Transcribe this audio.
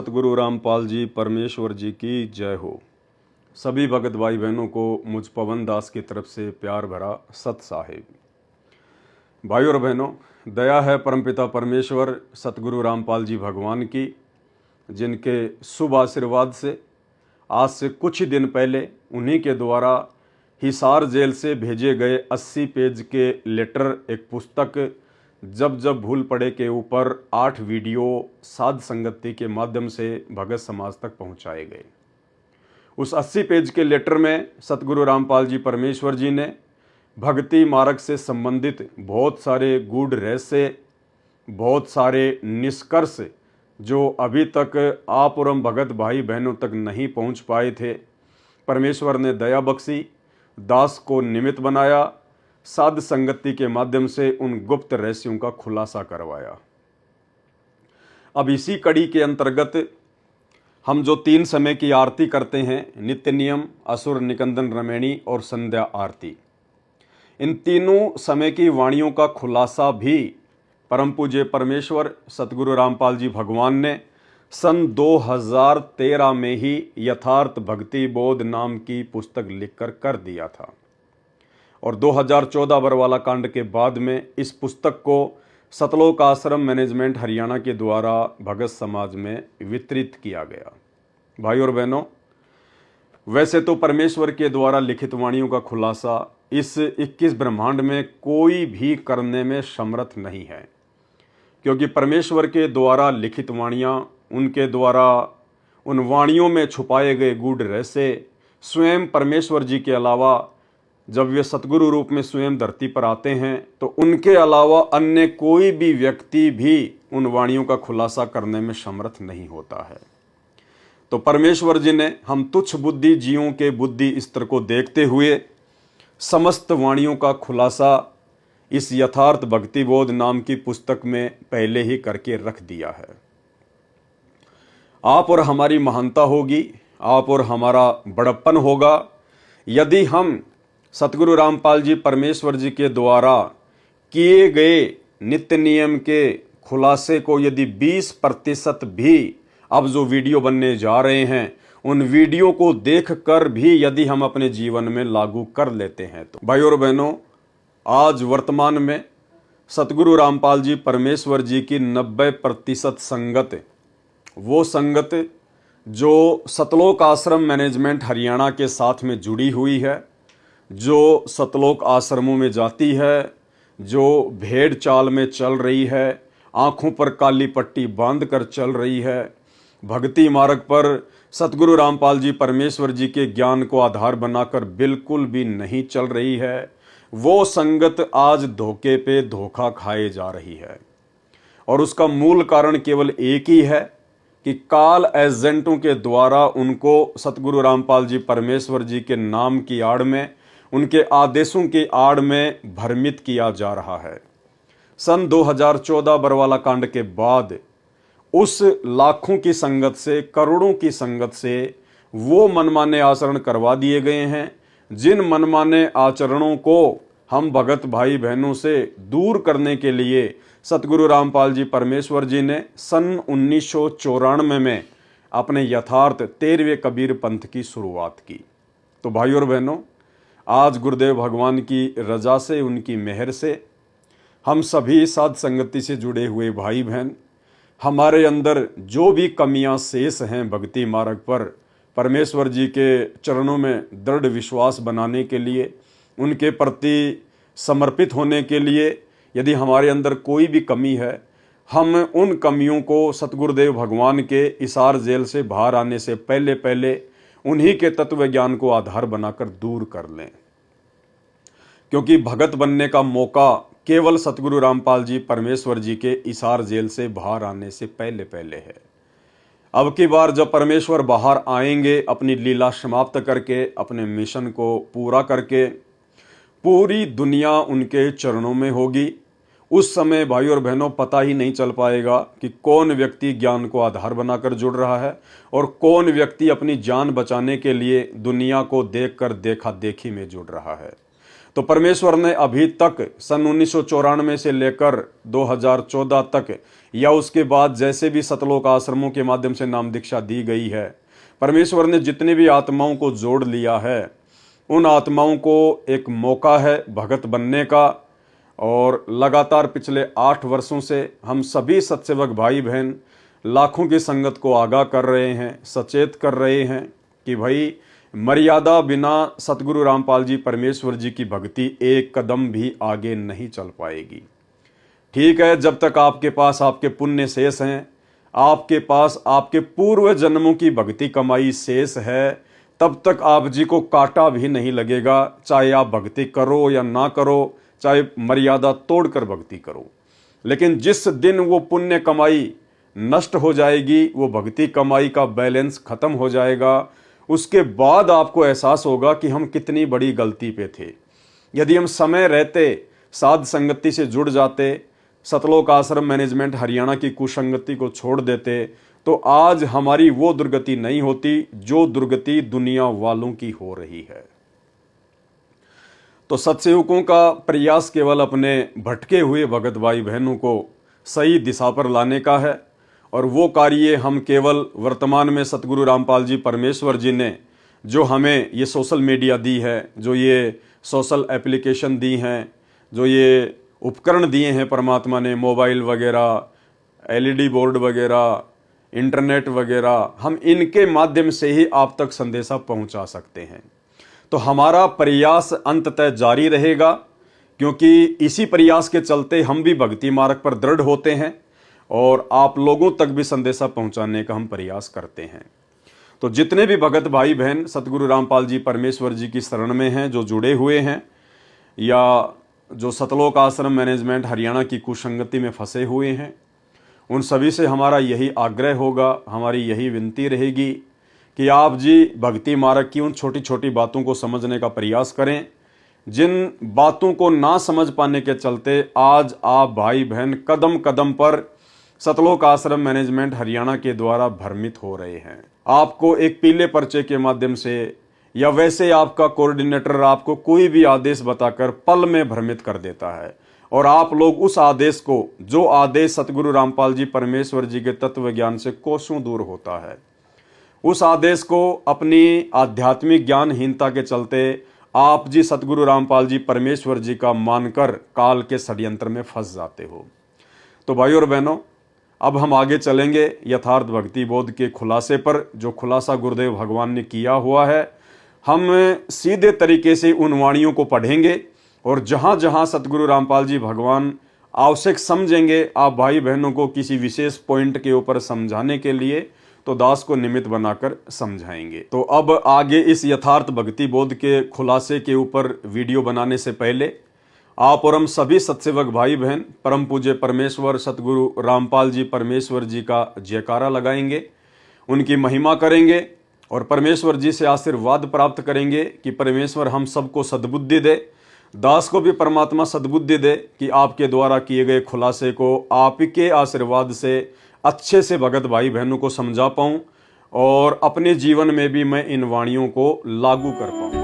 सतगुरु रामपाल जी परमेश्वर जी की जय हो। सभी भगत भाई बहनों को मुझ पवन दास की तरफ से प्यार भरा सत साहेब। भाई और बहनों, दया है परमपिता परमेश्वर सतगुरु रामपाल जी भगवान की, जिनके शुभ आशीर्वाद से आज से कुछ ही दिन पहले उन्हीं के द्वारा हिसार जेल से भेजे गए 80 पेज के लेटर, एक पुस्तक जब जब भूल पड़े के ऊपर 8 वीडियो साध संगति के माध्यम से भगत समाज तक पहुंचाए गए। उस 80 पेज के लेटर में सतगुरु रामपाल जी परमेश्वर जी ने भक्ति मार्ग से संबंधित बहुत सारे गूढ़ रहस्य, बहुत सारे निष्कर्ष जो अभी तक आप और हम भगत भाई बहनों तक नहीं पहुंच पाए थे, परमेश्वर ने दया बख्शी, दास को निमित्त बनाया, साध संगति के माध्यम से उन गुप्त रहस्यों का खुलासा करवाया। अब इसी कड़ी के अंतर्गत हम जो 3 समय की आरती करते हैं, नित्य नियम, असुर निकंदन रमैणी और संध्या आरती, इन तीनों समय की वाणियों का खुलासा भी परम पूज्य परमेश्वर सतगुरु रामपाल जी भगवान ने सन 2013 में ही यथार्थ भक्ति बोध नाम की पुस्तक लिखकर कर दिया था। और 2014 बरवाला कांड के बाद में इस पुस्तक को सतलोक आश्रम मैनेजमेंट हरियाणा के द्वारा भगत समाज में वितरित किया गया। भाई और बहनों, वैसे तो परमेश्वर के द्वारा लिखित वाणियों का खुलासा इस 21 ब्रह्मांड में कोई भी करने में समर्थ नहीं है, क्योंकि परमेश्वर के द्वारा लिखित वाणियाँ, उनके द्वारा उन वाणियों में छुपाए गए गूढ़ रहस्य स्वयं परमेश्वर जी के अलावा जब वे सतगुरु रूप में स्वयं धरती पर आते हैं तो उनके अलावा अन्य कोई भी व्यक्ति भी उन वाणियों का खुलासा करने में समर्थ नहीं होता है। तो परमेश्वर जी ने हम तुच्छ बुद्धि जीवों के बुद्धि स्तर को देखते हुए समस्त वाणियों का खुलासा इस यथार्थ भक्ति बोध नाम की पुस्तक में पहले ही करके रख दिया है। आप और हमारी महानता होगी, आप और हमारा बड़प्पन होगा यदि हम सतगुरु रामपाल जी परमेश्वर जी के द्वारा किए गए नित्य नियम के खुलासे को यदि 20% भी अब जो वीडियो बनने जा रहे हैं उन वीडियो को देखकर भी यदि हम अपने जीवन में लागू कर लेते हैं तो भाई और बहनों, आज वर्तमान में सतगुरु रामपाल जी परमेश्वर जी की 90% संगत, वो संगत जो सतलोक आश्रम मैनेजमेंट हरियाणा के साथ में जुड़ी हुई है, जो सतलोक आश्रमों में जाती है, जो भेड़ चाल में चल रही है, आंखों पर काली पट्टी बांधकर चल रही है, भक्ति मार्ग पर सतगुरु रामपाल जी परमेश्वर जी के ज्ञान को आधार बनाकर बिल्कुल भी नहीं चल रही है, वो संगत आज धोखे पे धोखा खाए जा रही है। और उसका मूल कारण केवल एक ही है कि काल एजेंटों के द्वारा उनको सतगुरु रामपाल जी परमेश्वर जी के नाम की आड़ में, उनके आदेशों की आड़ में भ्रमित किया जा रहा है। सन 2014 बरवाला कांड के बाद उस लाखों की संगत से, करोड़ों की संगत से वो मनमाने आचरण करवा दिए गए हैं, जिन मनमाने आचरणों को हम भगत भाई बहनों से दूर करने के लिए सतगुरु रामपाल जी परमेश्वर जी ने सन 1994 में अपने यथार्थ 13वें कबीर पंथ की शुरुआत की। तो भाई और बहनों, आज गुरुदेव भगवान की रजा से, उनकी मेहर से हम सभी साध संगति से जुड़े हुए भाई बहन, हमारे अंदर जो भी कमियां शेष हैं भक्ति मार्ग पर परमेश्वर जी के चरणों में दृढ़ विश्वास बनाने के लिए, उनके प्रति समर्पित होने के लिए, यदि हमारे अंदर कोई भी कमी है, हम उन कमियों को सतगुरुदेव भगवान के हिसार जेल से बाहर आने से पहले पहले उन्हीं के तत्व ज्ञान को आधार बनाकर दूर कर लें, क्योंकि भगत बनने का मौका केवल सतगुरु रामपाल जी परमेश्वर जी के हिसार जेल से बाहर आने से पहले पहले है। अब की बार जब परमेश्वर बाहर आएंगे अपनी लीला समाप्त करके, अपने मिशन को पूरा करके, पूरी दुनिया उनके चरणों में होगी। उस समय भाई और बहनों पता ही नहीं चल पाएगा कि कौन व्यक्ति ज्ञान को आधार बनाकर जुड़ रहा है और कौन व्यक्ति अपनी जान बचाने के लिए दुनिया को देखकर देखा देखी में जुड़ रहा है। तो परमेश्वर ने अभी तक सन 1994 से लेकर 2014 तक या उसके बाद जैसे भी सतलोक आश्रमों के माध्यम से नाम दीक्षा दी गई है, परमेश्वर ने जितनी भी आत्माओं को जोड़ लिया है, उन आत्माओं को एक मौका है भगत बनने का। और लगातार पिछले 8 वर्षों से हम सभी सत्सेवक भाई बहन लाखों की संगत को आगाह कर रहे हैं, सचेत कर रहे हैं कि भाई मर्यादा बिना सतगुरु रामपाल जी परमेश्वर जी की भक्ति एक कदम भी आगे नहीं चल पाएगी। ठीक है, जब तक आपके पास आपके पुण्य शेष हैं, आपके पास आपके पूर्व जन्मों की भक्ति कमाई शेष है, तब तक आप जी को कांटा भी नहीं लगेगा, चाहे आप भक्ति करो या ना करो, चाहे मर्यादा तोड़कर भक्ति करो। लेकिन जिस दिन वो पुण्य कमाई नष्ट हो जाएगी, वो भक्ति कमाई का बैलेंस खत्म हो जाएगा, उसके बाद आपको एहसास होगा कि हम कितनी बड़ी गलती पे थे। यदि हम समय रहते साध संगति से जुड़ जाते, सतलोक आश्रम मैनेजमेंट हरियाणा की कुसंगति को छोड़ देते, तो आज हमारी वो दुर्गति नहीं होती जो दुर्गति दुनिया वालों की हो रही है। तो सत्सेवकों का प्रयास केवल अपने भटके हुए भगत भाई बहनों को सही दिशा पर लाने का है, और वो कार्य हम केवल वर्तमान में सतगुरु रामपाल जी परमेश्वर जी ने जो हमें ये सोशल मीडिया दी है, जो ये सोशल एप्लीकेशन दी हैं, जो ये उपकरण दिए हैं परमात्मा ने, मोबाइल वगैरह, LED बोर्ड वगैरह, इंटरनेट वगैरह, हम इनके माध्यम से ही आप तक संदेशा पहुंचा सकते हैं। तो हमारा प्रयास अंततः जारी रहेगा, क्योंकि इसी प्रयास के चलते हम भी भक्ति मार्ग पर दृढ़ होते हैं और आप लोगों तक भी संदेशा पहुंचाने का हम प्रयास करते हैं। तो जितने भी भगत भाई बहन सतगुरु रामपाल जी परमेश्वर जी की शरण में हैं, जो जुड़े हुए हैं या जो सतलोक आश्रम मैनेजमेंट हरियाणा की कुसंगति में फंसे हुए हैं, उन सभी से हमारा यही आग्रह होगा, हमारी यही विनती रहेगी कि आप जी भक्ति मार्ग की उन छोटी छोटी बातों को समझने का प्रयास करें, जिन बातों को ना समझ पाने के चलते आज आप भाई बहन कदम कदम पर सतलोक आश्रम मैनेजमेंट हरियाणा के द्वारा भ्रमित हो रहे हैं। आपको एक पीले पर्चे के माध्यम से या वैसे आपका कोऑर्डिनेटर आपको कोई भी आदेश बताकर पल में भ्रमित कर देता है, और आप लोग उस आदेश को, जो आदेश सतगुरु रामपाल जी परमेश्वर जी के तत्व ज्ञान से कोसों दूर होता है, उस आदेश को अपनी आध्यात्मिक ज्ञानहीनता के चलते आप जी सतगुरु रामपाल जी परमेश्वर जी का मानकर काल के षड्यंत्र में फंस जाते हो। तो भाई और बहनों, अब हम आगे चलेंगे यथार्थ भक्ति बोध के खुलासे पर, जो खुलासा गुरुदेव भगवान ने किया हुआ है। हम सीधे तरीके से उन वाणियों को पढ़ेंगे, और जहाँ जहाँ सतगुरु रामपाल जी भगवान आवश्यक समझेंगे आप भाई बहनों को किसी विशेष पॉइंट के ऊपर समझाने के लिए, तो दास को निमित्त बनाकर समझाएंगे। तो अब आगे इस यथार्थ भक्ति बोध के खुलासे के ऊपर वीडियो बनाने से पहले आप और हम सभी सत्सेवक भाई बहन परम पूज्य परमेश्वर सतगुरु रामपाल जी परमेश्वर जी का जयकारा लगाएंगे, उनकी महिमा करेंगे और परमेश्वर जी से आशीर्वाद प्राप्त करेंगे कि परमेश्वर हम सबको सद्बुद्धि दे, दास को भी परमात्मा सद्बुद्धि दे कि आपके द्वारा किए गए खुलासे को आपके आशीर्वाद से अच्छे से भगत भाई बहनों को समझा पाऊं और अपने जीवन में भी मैं इन वाणियों को लागू कर पाऊं।